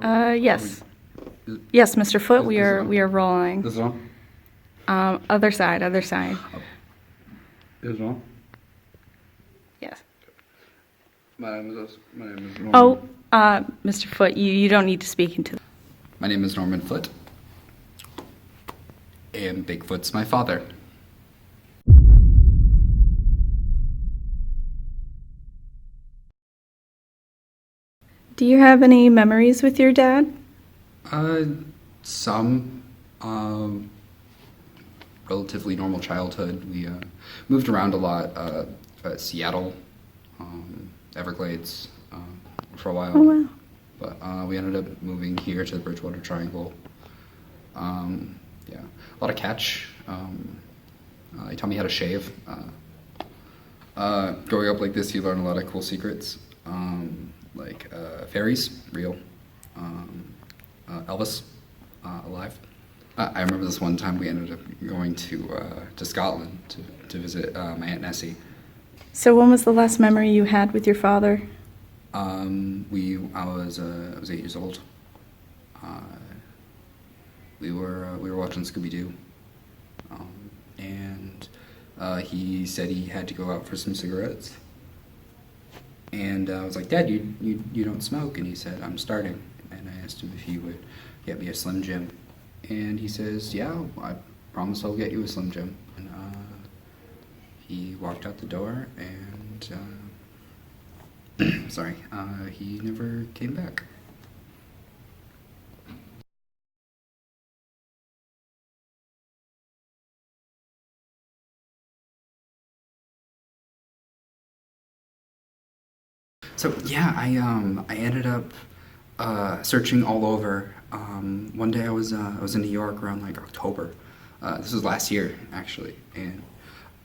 Yes. Yes, Mr. Foot, we Is it are on? we are rolling. Is it on? Other side, other side. Is it on? Yes. My name is Norman. Oh, Mr. Foot, you don't need to speak into. My name is Norman Foot, and Bigfoot's my father. Do you have any memories with your dad? Some, relatively normal childhood. We moved around a lot. Seattle, Everglades, for a while. Oh, wow. But we ended up moving here to the Bridgewater Triangle. Yeah, a lot of catch. He taught me how to shave. Growing up like this, you learn a lot of cool secrets, like fairies, real. Elvis, alive. I remember this one time we ended up going to Scotland to visit my Aunt Nessie. So when was the last memory you had with your father? I was 8 years old. We were watching Scooby-Doo, and he said he had to go out for some cigarettes. And I was like, Dad, you don't smoke? And he said, I'm starting. And I asked him if he would get me a Slim Jim. And he says, yeah, I promise I'll get you a Slim Jim. And he walked out the door and, sorry, he never came back. So yeah, I ended up searching all over. One day I was in New York around like October. This was last year actually, and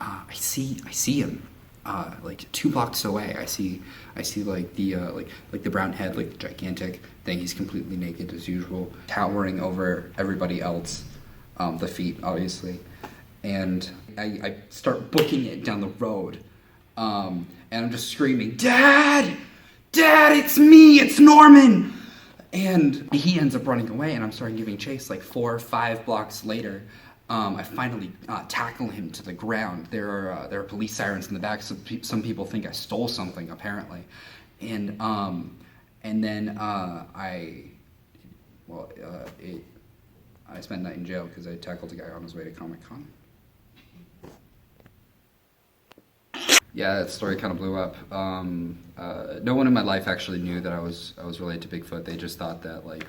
I see him like 2 blocks away. I see like the brown head, like the gigantic thing. He's completely naked as usual, towering over everybody else. The feet obviously, and I start booking it down the road. And I'm just screaming, Dad! Dad, it's me! It's Norman! And he ends up running away, and I'm starting giving chase. Like 4 or 5 blocks later, I finally tackle him to the ground. There are police sirens in the back, so some people think I stole something, apparently. And then I spent the night in jail because I tackled a guy on his way to Comic-Con. Yeah, that story kind of blew up. No one in my life actually knew that I was related to Bigfoot. They just thought that like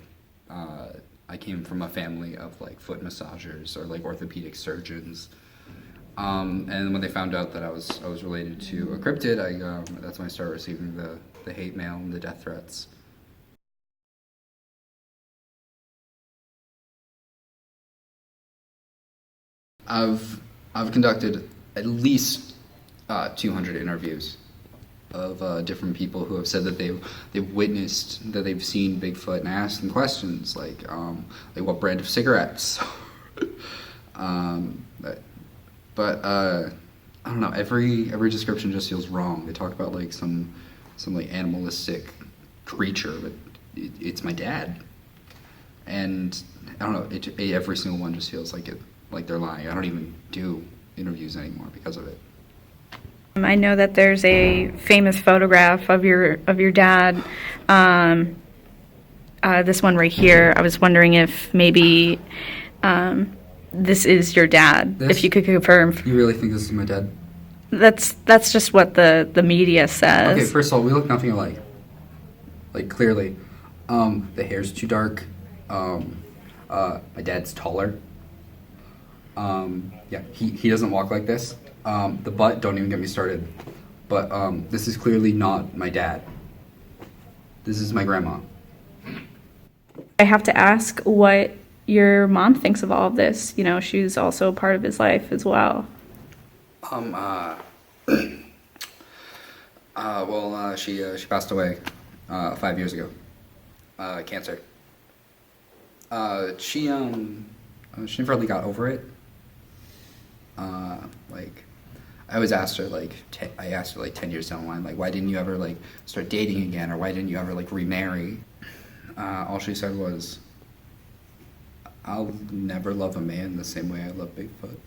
I came from a family of like foot massagers or like orthopedic surgeons. And when they found out that I was related to a cryptid, that's when I started receiving the hate mail and the death threats. I've conducted at least 200 interviews of different people who have said that they've witnessed, that they've seen Bigfoot, and I asked them questions like what brand of cigarettes. But I don't know. Every description just feels wrong. They talk about like some like animalistic creature, but it's my dad, and I don't know. Every single one just feels like they're lying. I don't even do interviews anymore because of it. I know that there's a famous photograph of your dad. This one right here. I was wondering if maybe this is your dad. This? If you could confirm. You really think this is my dad? That's just what the media says. Okay, first of all, we look nothing alike. Like clearly, the hair's too dark. My dad's taller. Yeah, he doesn't walk like this. The butt, don't even get me started. But this is clearly not my dad. This is my grandma. I have to ask what your mom thinks of all of this. You know, she's also a part of his life as well. She passed away 5 years ago. Cancer. She never really got over it. I always asked her I asked her like 10 years down the line, like, why didn't you ever like start dating again, or why didn't you ever like remarry? All she said was, "I'll never love a man the same way I love Bigfoot."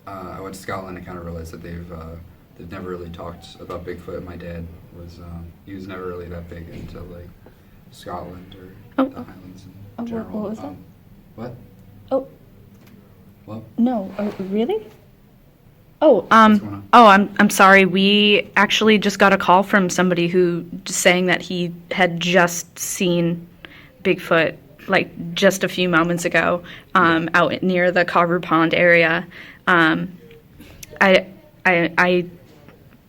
I went to Scotland and kind of realized that they've never really talked about Bigfoot. My dad was he was never really that big into like Scotland or the Highlands in general. What was that? What? Oh. What? No. Really? Oh, What's going on? I'm sorry. We actually just got a call from somebody who saying that he had just seen Bigfoot like just a few moments ago, out near the Carver Pond area.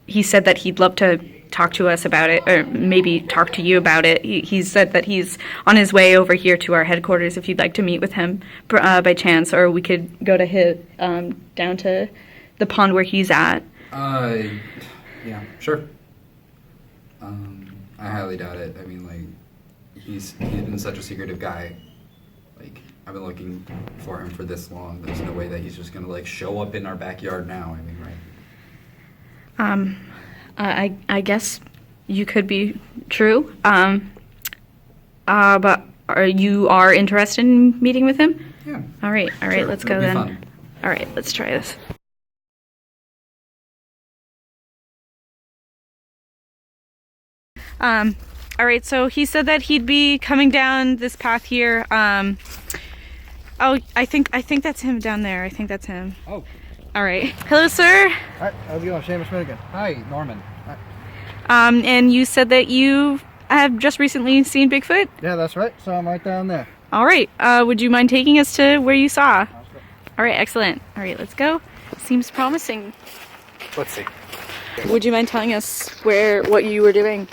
He said that he'd love to talk to us about it, or maybe talk to you about it. He said that he's on his way over here to our headquarters if you'd like to meet with him by chance, or we could go to his, down to the pond where he's at. Yeah, sure. I highly doubt it. I mean, like, he's been such a secretive guy. Like, I've been looking for him for this long. There's no way that he's just gonna, like, show up in our backyard now. I mean, right? I guess you could be true. But you are interested in meeting with him? Yeah. All right, Sure, let's it'll go be then. fun. All right, let's try this. All right, so he said that he'd be coming down this path here. Oh, I think that's him down there. I think that's him. Oh. All right. Hello, sir. Alright, how's it going? Seamus Minigan. Hi, Norman. And you said that you have just recently seen Bigfoot? Yeah, that's right. So I'm right down there. All right. Would you mind taking us to where you saw? All right, excellent. All right, let's go. Seems promising. Let's see. Would you mind telling us what you were doing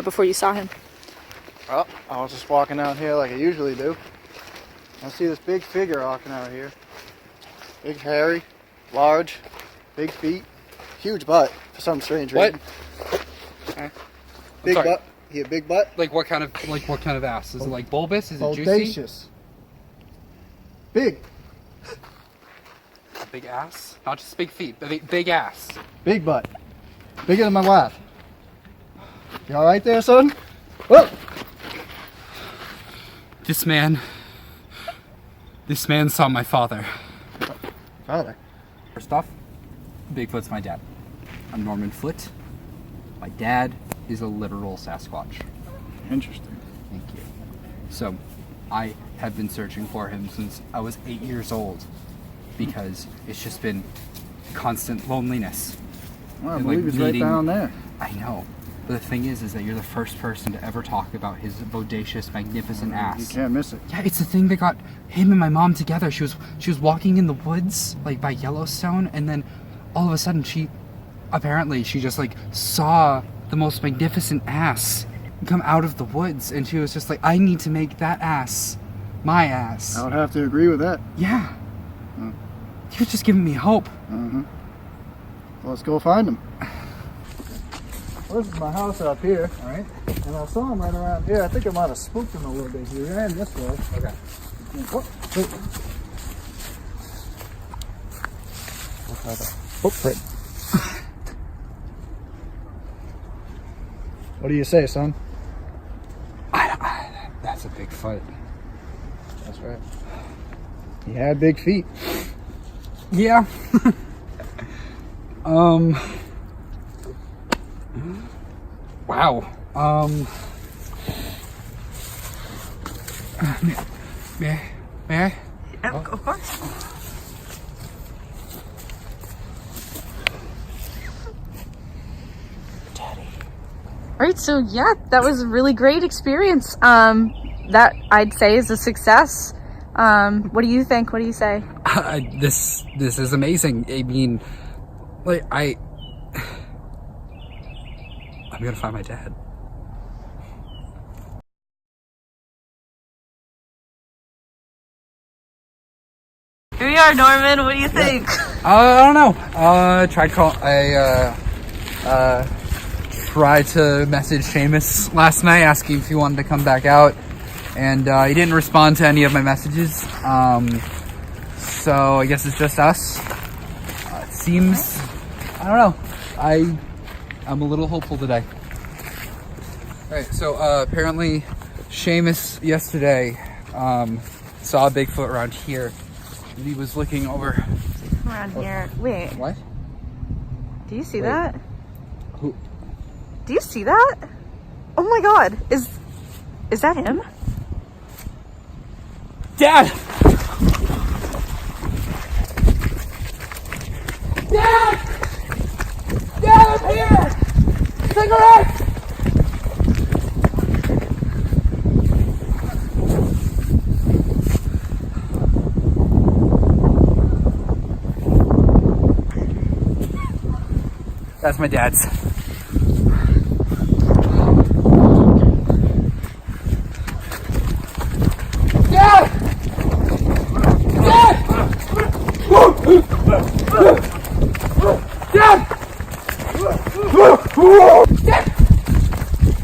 before you saw him? Well, I was just walking out here like I usually do. I see this big figure walking out here. Big, hairy, large, big feet, huge butt for some strange reason. Big sorry. butt. He a big butt. Like what kind of ass? Is it like bulbous? Is it juicy? Audacious. Big. Big ass? Not just big feet, but big ass. Big butt. Bigger than my wife. You alright there, son? Whoa! This man saw my father. Father. First off, Bigfoot's my dad. I'm Norman Foote. My dad is a literal Sasquatch. Interesting. Thank you. So, I have been searching for him since I was 8 years old because it's just been constant loneliness. Well, I And, believe like, he's right meeting- down there. I know. But the thing is that you're the first person to ever talk about his bodacious, magnificent You ass. can't miss it. Yeah, it's the thing that got him and my mom together. She was walking in the woods, like by Yellowstone, and then all of a sudden she just like saw the most magnificent ass come out of the woods, and she was just like, I need to make that ass my ass. I would have to agree with that. Yeah. He was just giving me hope. Well, let's go find him. Well, this is my house up here, Alright. and I saw him right around here. I think I might have spooked him a little bit. He ran this way. Okay. Oh, wait. Looks like a footprint. What do you say, son? That's a big foot. That's right. He had big feet. Yeah. Wow. May I? Yeah, of course. All right, so yeah, that was a really great experience. That I'd say is a success. What do you think? What do you say? This is amazing. I mean, like I'm gonna find my dad. Here we are, Norman. What do you think? I don't know. Tried to message Seamus last night asking if he wanted to come back out, and he didn't respond to any of my messages. So I guess it's just us. It seems, I don't know. I'm a little hopeful today. Alright, so apparently Seamus yesterday saw a Bigfoot around here. And he was looking over. Around here. Wait. What? Do you see Wait. that? Who? Do you see that? Oh my god. Is that him? Dad! Dad! Dad, I'm here! Cigarette! That's my dad's. Dad!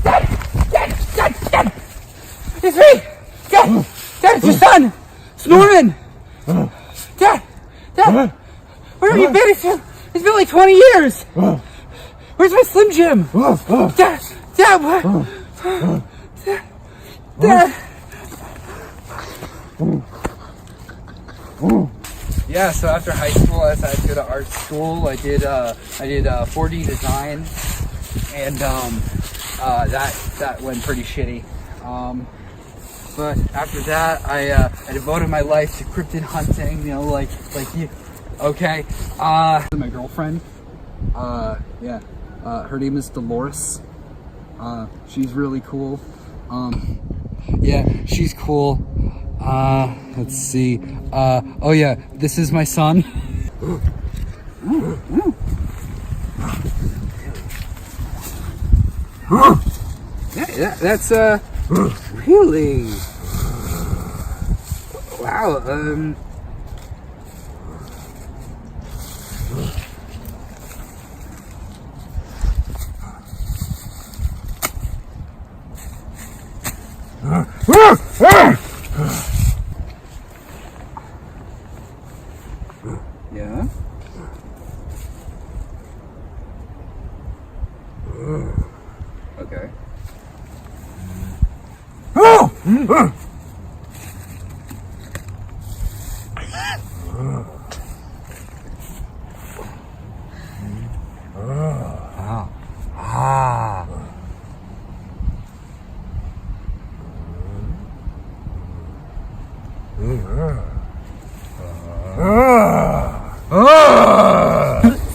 Dad! Dad! Dad! It's me! Dad! Dad, it's your son! It's Norman! Dad! Dad! Where have you been? It's been like 20 years! Where's my Slim Jim? Dad! Dad! What? Dad! Yeah, so after high school, I decided to go to art school. I did 4D design, and that went pretty shitty. But after that, I devoted my life to cryptid hunting. You know, like you. Okay. My girlfriend. Yeah. Her name is Dolores. She's really cool. Yeah, she's cool. Let's see. Oh yeah, this is my son. Yeah, that's really wow. Yeah. Okay.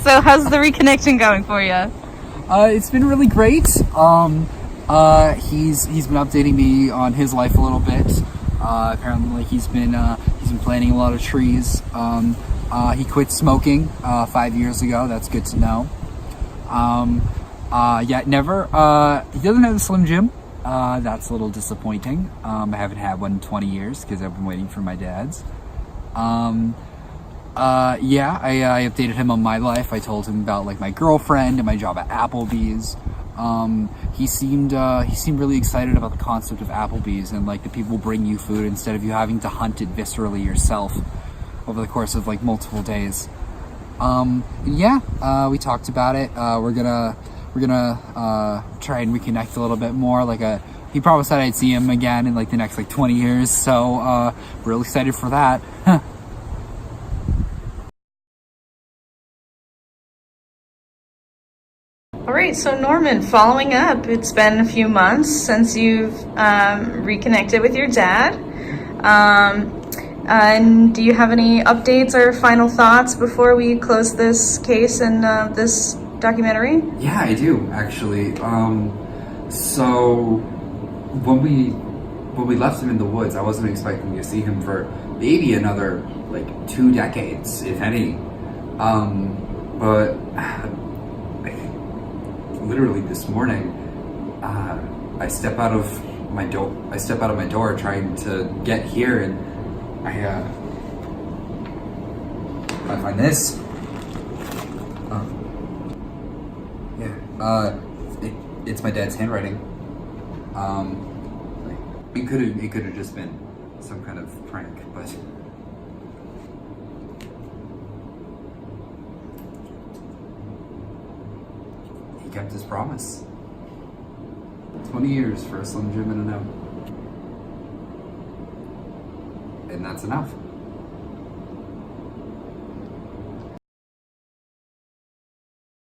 So how's the reconnection going for you? It's been really great. He's been updating me on his life a little bit. Apparently he's been planting a lot of trees. He quit smoking 5 years ago. That's good to know. Yeah, never. He doesn't have a Slim Jim. That's a little disappointing. I haven't had one in 20 years because I've been waiting for my dad's. Yeah, I updated him on my life. I told him about like my girlfriend and my job at Applebee's. He seemed really excited about the concept of Applebee's and like the people bring you food instead of you having to hunt it viscerally yourself over the course of like multiple days. Yeah, we talked about it. We're gonna try and reconnect a little bit more. He promised that I'd see him again in like the next like 20 years. So real excited for that. All right, so Norman, following up, it's been a few months since you've reconnected with your dad. And do you have any updates or final thoughts before we close this case and this documentary? Yeah, I do actually. So when we left him in the woods, I wasn't expecting to see him for maybe another like 2 decades, if any. But literally this morning, I step out of my door trying to get here, and I find this. Yeah. It's my dad's handwriting. It could have just been some kind of prank, but kept his promise. 20 years for a Slim Jim and an M. And that's enough.